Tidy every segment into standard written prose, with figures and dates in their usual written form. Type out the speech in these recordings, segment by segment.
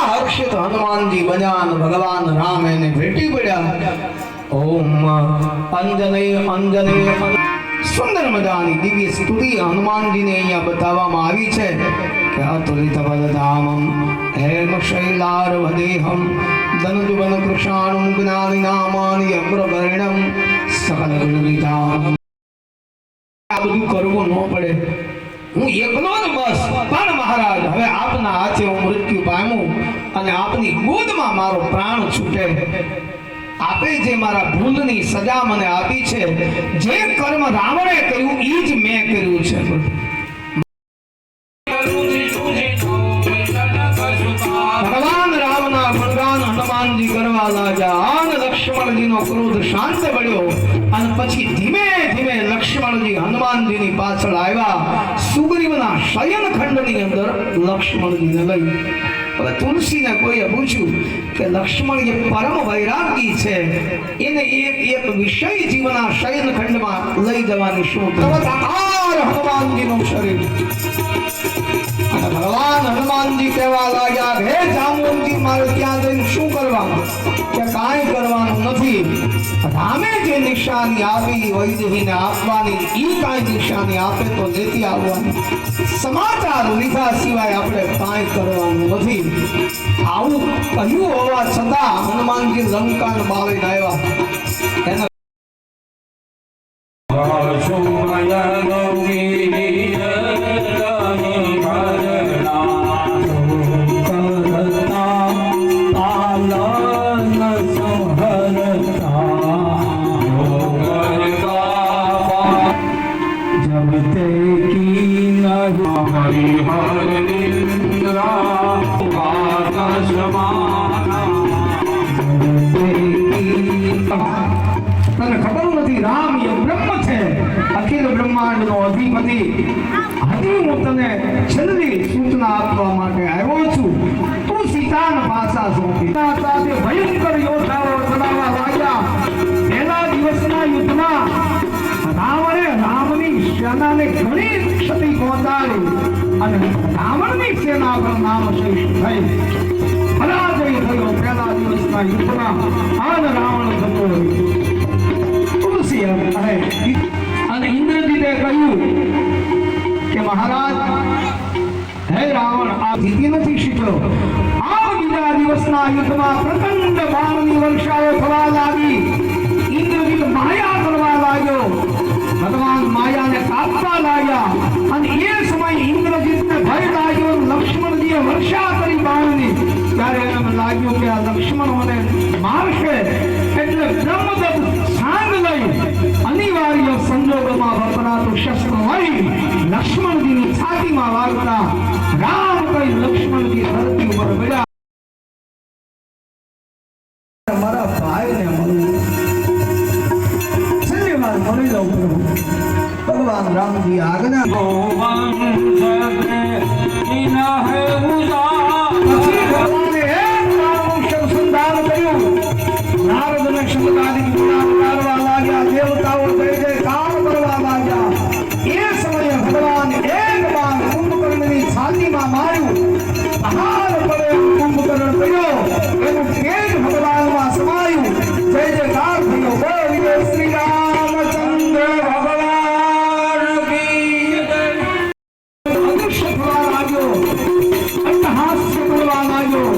હર્ષિત હનુમાનજી બન્યા ભગવાન રામ એને ભેટી પડ્યા. ઓમ અંજને અંજને સુંદર મજાની દિવ્ય સ્તુતિ હનુમાનજીને અહીંયા બતાવવામાં આવી છે કે અતુલિત બલધામમ હેમ શૈલાર વદેહમ ધનુજવન કૃષાણું જ્ઞાની નામાની અગ્રવર્ણમ સકલ ગુણવિધામ. આ બધું કરવું ન પડે, હું એકલો જ બસ. પણ મહારાજ હવે આપના હાથે હું મૃત્યુ પામ્યું અને આપની ગોદમાં મારો પ્રાણ છૂટે. આપે જે મારા ભૂલની સજા મને આપી છે, જે કર્મ રાવણે કર્યું એ જ મેં કર્યું છે. ભગવાન રામના ગુણગાન હનુમાનજી કરવા લાગ્યા અને લક્ષ્મણજીનો ક્રોધ શાંત પડ્યો અને પછી ધીમે ધીમે લક્ષ્મણજી હનુમાનજીની પાછળ આવ્યા. સુગ્રીવના શયનખંડની અંદર લક્ષ્મણજીને લઈ. હવે તુલસીને કોઈએ પૂછ્યું કે લક્ષ્મણ એ પરમ વૈરાગી છે, એને એક વિષય જીવના શયનખંડમાં લઈ જવાની શું તરત આકાર હનુમાનજીનું શરીર. અને ભગવાન હનુમાનજી કહેવા લાગ્યા, હે જામવંતી, મારે ત્યાં જઈને શું કરવાનું? કે કાંઈ કરવાનું નથી. રામે જે નિશાની આપી વૈદેહીને આપવાની, ઈ કાંઈ નિશાની આપે તો લેતી આવવાની. સમાચાર લીધા સિવાય આપણે કાંઈ કરવાનું નથી. આવું કહ્યું હોવા છતાં હનુમાનજી લંકાને બાળીને આવ્યા. એને તને ખબર નથી, રામ એ બ્રહ્મ છે, અખિલ બ્રહ્માંડનો અધિપતિ. હજી હું તને છેલ્લી સૂચના આપવા માટે આવ્યો છું. તું સીતાને પાછા સોંપી. સાથે ભયંકર યોદ્ધાઓ ચડાવવા લાગ્યા. પહેલા દિવસના યુદ્ધમાં રાવણે રામની સેનાને ઘણી ક્ષતિ પહોંચાડી અને રાવણની સેના પર નામ શેષ થઈ. પરાજય થયો પહેલા દિવસના યુદ્ધમાં. આન રાવણ થતો તુલસી અને ઇન્દ્રજીતે કહ્યું કે મહારાજ, હે રાવણ, આ જીતી નથી શીખ્યો. આ બીજા દિવસના યુદ્ધમાં પ્રચંડ બાણની વર્ષાઓ થવા લાગી. ઇન્દ્રજીત માયા કરવા લાગ્યો. ભગવાન માયાને કાપવા લાગ્યા અને એ સમય ઇન્દ્રજીતને ભય લાગ્યો. લક્ષ્મણજીએ વર્ષા કરી બાણની. ત્યારે એમ લાગ્યું કે આ લક્ષ્મણોને મારશે, એટલે બ્રહ્મદત્ત સાંગ લઈ અનિવાર્ય સંજોગોમાં વપરાતું શસ્ત્ર લઈ લક્ષ્મણજીની છાતીમાં વાગતા રામ કઈ લક્ષ્મણજી ધરતી ઉપર પડ્યા. મારા ભાઈને મળ્યું, છેલ્લી વાર મળી લઉં. ભગવાન રામજી આજ્ઞા નારદને શબ્દાદિક ગુણ ઉતારવા લાગ્યા. દેવતાઓ જય જયકાર કરવા લાગ્યા. એ સમયે ભગવાન એક બાણ કુંભકર્ણની છાતીમાં માર્યું. આહાર પડે કુંભકર્ણ પડ્યો. એનું તેજ ભગવાનમાં સમાયું. જય જયકાર થયો. બોલીએ શ્રી રામચંદ્ર ભગવાન કી જય. અદૃશ્ય થવા લાગ્યો, અટ્ટહાસ્ય બોલવા લાગ્યો.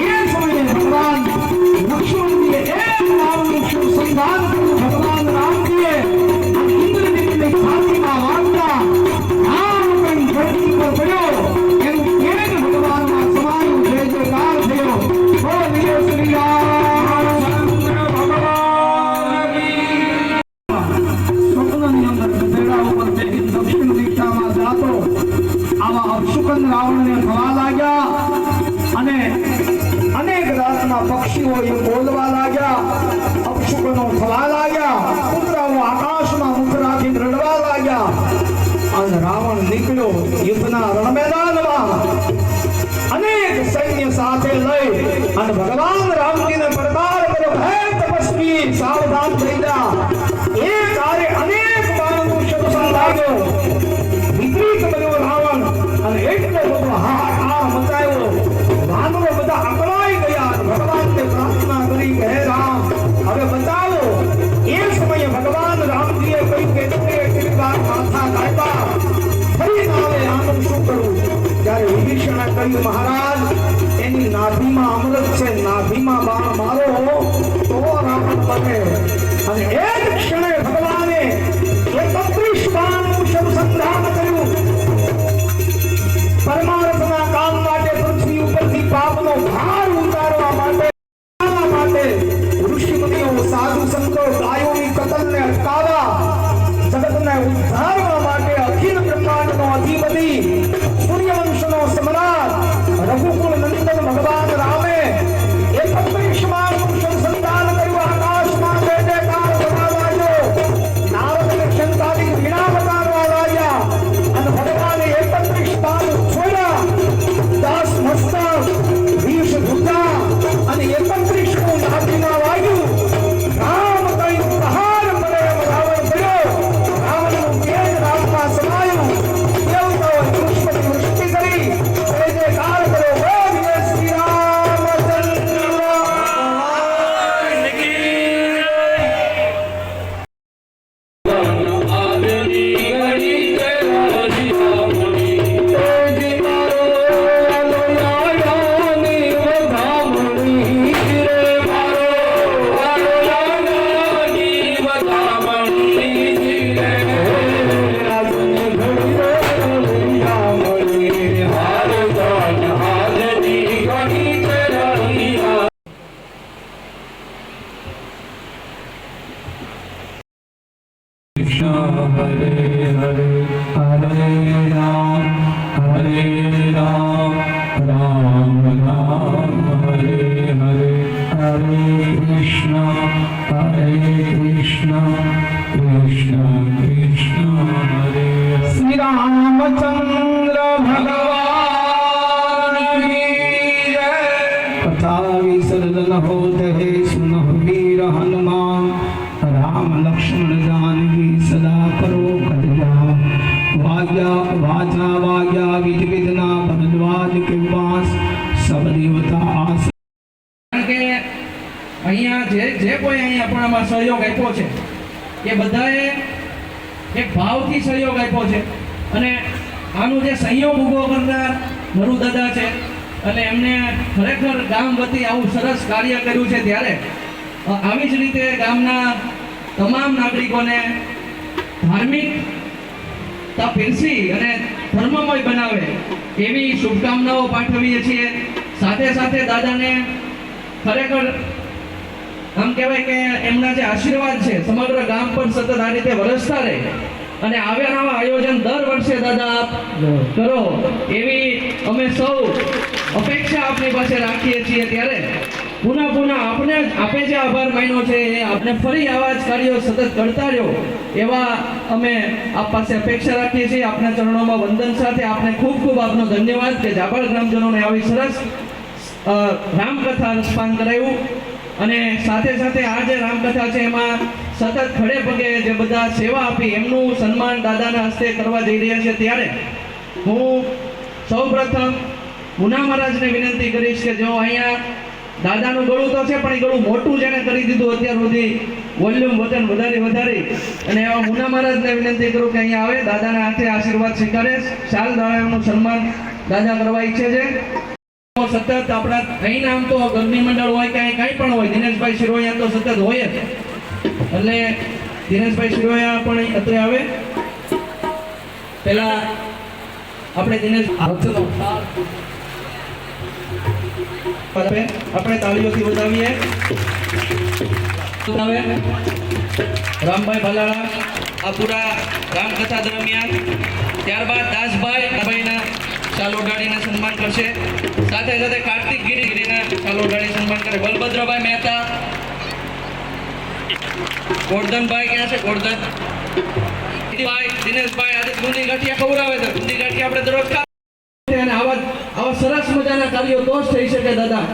એ સમયે ભગવાન લક્ષ્મણજીએ એક નામનું સંધાન કર્યું. ભગવાન રામજીએ ઇન્દ્રજીતની છાતીમાં વાગતા રામ કઈ ધરતી પર પડ્યો. એનું તેજ ભગવાનમાં સમાયું. જય જયકાર થયો. બોલીએ શ્રી રામચંદ્ર ભગવાન કી. સ્વપ્નની અંદર ગધેડા ઉપર બેસી દક્ષિણ દિશામાં જાતો આવા અપશુકન રાવણને થવા લાગ્યા અને અનેક જાતના પક્ષીઓ એ બોલવા લાગ્યા. અપશુકનો થવા લાગ્યા. કૂતરાઓ આકાશમાં મુખ રાખીને રડવા લાગ્યા. અને રાવણ નીકળ્યો યુદ્ધના રણ મેદાનમાં અનેક સૈન્ય સાથે લઈ અને ભગવાન રામજીને પડકાર કર્યો, હે તપસ્વી, સાવધાન થઈ જા. એ કાર્ય અનેક બાણનું શબ્દ લાગ્યો. વિપરીત બન્યો રાવણ અને એટલો બધો હાહાકાર મચાયો. વાનરો બધા કહ્યું મહારાજ એની નાભીમાં અમૃત છે, નાભીમાં બાણ મારો તો રાવણ બને. અને એ જ ક્ષણે ભગવાને 31 બાણનું શબસંધાન કર્યું. પરમાર્થના કામ માટે પૃથ્વી ઉપરથી પાપનો ભાર ઉતારવા માટે ઋષિમુનિઓ, સાધુ સંતો, ગાયોની કતલને અટકાવવા, જગતને ઉદ્ધારવા માટે અખિલ બ્રહ્માંડનો અધિપતિ, સૂર્યવંશનો સમ્રાટ, રઘુકુળ નંદન ભગવાન રામે 31 બાણનું શબસંધાન કર્યું. આકાશમાં જય જયકાર થવા લાગ્યો. નારદને શંકાદિક વીણા વગાડવા લાગ્યા અને ભગવાને 31 બાણ છોડ્યા. 10 મસ્તક, 20 ભુજા અને 31 નાભીમાં વાગ્યું. રામ કઈ પ્રહાર કરે એમ રાવણ કર્યો. રાવણનું તેજ રામમાં સમાયું. દેવતાઓએ પુષ્પની વૃષ્ટિ કરી. જય જયકાર કરો. બોલીએ શ્રી રામચંદ્ર ભગવાન કી हरे हरे हरे राम राम राम हरे हरे हरे कृष्ण कृष्ण कृष्ण हरे हरे. श्री रामचंद्र भगवान की जय. कथा विसर्जन होते है सुनो वीर हनुमान. राम लक्ष्मण जानकी सदा करो कल्याण. वाजा वाग्या विध विधना भरद्वाज के वास सब देवता आस. કારણ કે અહીંયા જે કોઈ અહીંયા આપણામાં સહયોગ આપ્યો છે એ બધાએ એક ભાવથી સહયોગ આપ્યો છે. અને આનું જે સહયોગ ઊભો કરનાર નરુ દાદા છે અને એમને ખરેખર ગામ વતી આવું સરસ કાર્ય કર્યું છે. ત્યારે આવી જ રીતે ગામના તમામ નાગરિકોને ધાર્મિકતા પીરસી અને ધર્મમય બનાવે એવી શુભકામનાઓ પાઠવીએ છીએ. સાથે સાથે દાદાને ખરેખર આમ કહેવાય કે એમના જે આશીર્વાદ છે સમગ્ર ગામ પર સતત આ રીતે વરસતા રહે અને આવા આયોજન દર વર્ષે દાદા આપ કરો એવી અમે સૌ અપેક્ષા આપની પાસે રાખીએ છીએ. ત્યારે પુનઃ આપે જે આભાર માન્યો છે એ આપણે ફરી આવા જ કાર્યો સતત કરતા રહ્યો એવા અમે આપ પાસે અપેક્ષા રાખીએ છીએ. આપના ચરણોમાં વંદન સાથે આપને ખૂબ ખૂબ આપનો ધન્યવાદ કે જાબળ ગ્રામજનોને આવી સરસ રામકથા રસપાન કરાવ્યું. અને સાથે સાથે આ જે રામકથા છે એમાં સતત ખડે પગે જે બધા સેવા આપી એમનું સન્માન દાદાના હસ્તે કરવા જઈ રહ્યા છે. ત્યારે હું સૌપ્રથમ મુના મહારાજને વિનંતી કરીશ કે જો અહીંયા દાદાનું ગળું તો છે પણ એ ગળું મોટું જેને કરી દીધું અત્યાર સુધી વોલ્યુમ વચન વધારી અને એવા મુના મહારાજને વિનંતી કરું કે અહીંયા આવે દાદાના હાથે આશીર્વાદ સ્વીકારે. શાલ દ્વારા એમનું સન્માન દાદા કરવા ઈચ્છે છે. સતત આપણા અહીં આમ તો ગરબી મંડળ હોય કે કાંઈ પણ હોય દિનેશભાઈ શિરોયા તો સતત હોય જ. એટલે દિનેશભાઈ શિરોયા પણ અત્રે આવે પહેલા આપણે દિનેશ આપણે તાળીઓથી વધાવીએ. રામભાઈ ભલાળા આ પૂરા રામકથા દરમિયાન. ત્યારબાદ દાસભાઈના ચાલ ઓઢાડીને સન્માન કરશે. સાથે સાથે કાર્તિક ગિરીના ચાલ ઓઢાડી સન્માન કરે. બલભદ્રભાઈ મહેતા, ગોરધનભાઈ ક્યાં છે? ગોરધન દિનેશભાઈ આજે ગુંદી ગાંઠિયા ખવડાવે છે. ગુંદી ગાંઠિયા આપણે દરરોજ અને આવા સરસ મજાના કાર્યો તો જ થઈ શકે દાદા.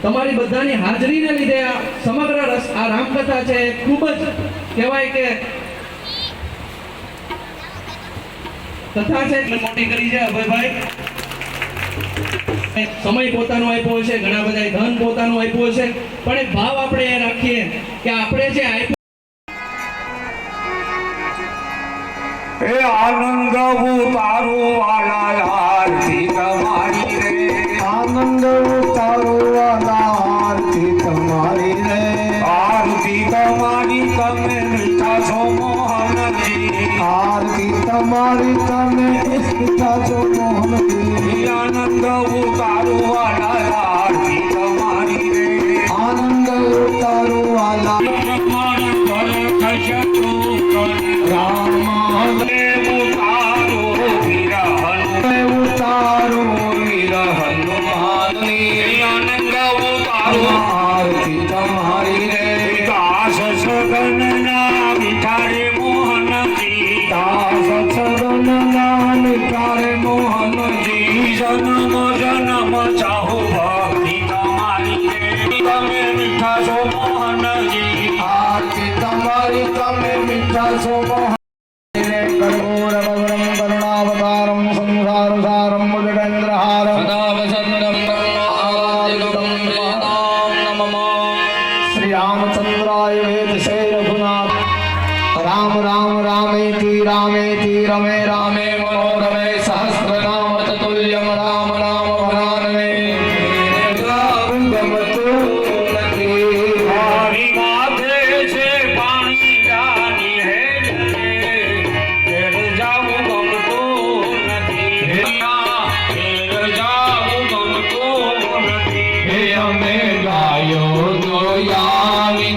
તમારી બધાની હાજરીને લીધે આ સમગ્ર આ રામકથા છે ખૂબ જ કહેવાય કે કથા છે એટલે મોટી કરી છે અભયભાઈ. સમય પોતાનો આપ્યો છે, ઘણા બધા ધન પોતાનું આપ્યું છે, પણ એક ભાવ આપણે એ રાખીએ કે આપણે જે આપ્યું એ આનંદ તારું વાલા આરતી તમારી રે. તમારી તમે ઈચ્છા છો મોહનજી આનંદ ઉતારો વાલા આરતી તમારી રે આનંદ ઉતારો વાલા પ્રમાણ કર ખસતો કર રામ ઉતારો વીર હનુમાન ઉતારો વીર હનુમાનની આનંદ ઉતારો આરતી તમારી રે દાસ સગન ના વિચારે મોહનજી દાસ સગન નામ તારે મોહનજી જન્મ જન્મ ચાહો ભક્તિ તમારી રે તમે મીઠા છો મોહનજી આરતી તમારી તમે મીઠા છો મોહન કર્પૂર ભગવમ કરુણાવતારમ સંસાર સારમ મુદગેન્દ્રહારમ સદા વસંતમ બ્રહ્માદિકમ વેદામ નમઃ શ્રી રામચંદ્રાય વેદસે રઘુનાથ રામ રામ રામેતિ રામેતિ રમે રામે મનોરમે સહસ્રનામ તતુલ્યમ રામ નામ વરાનને ગમતું નથી મારી માથે છે પાણી જાની હે ઘેર જાવું ગમતું નથી ઘેર જાવું ગમતું નથી હે અમે ગાયો દોયાવી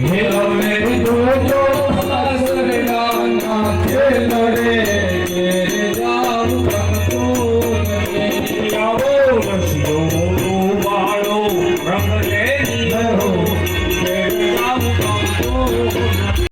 હે અમે જોજો સસરડાના ખેલ રે જાવ ગમતું નથી આવો રસિયો બાળો રંગ લે નીલો ઘેર જાવું ગમતું નથી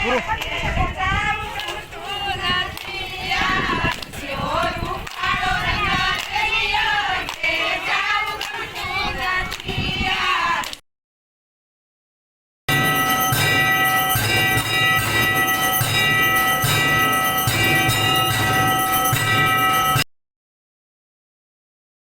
પૂરું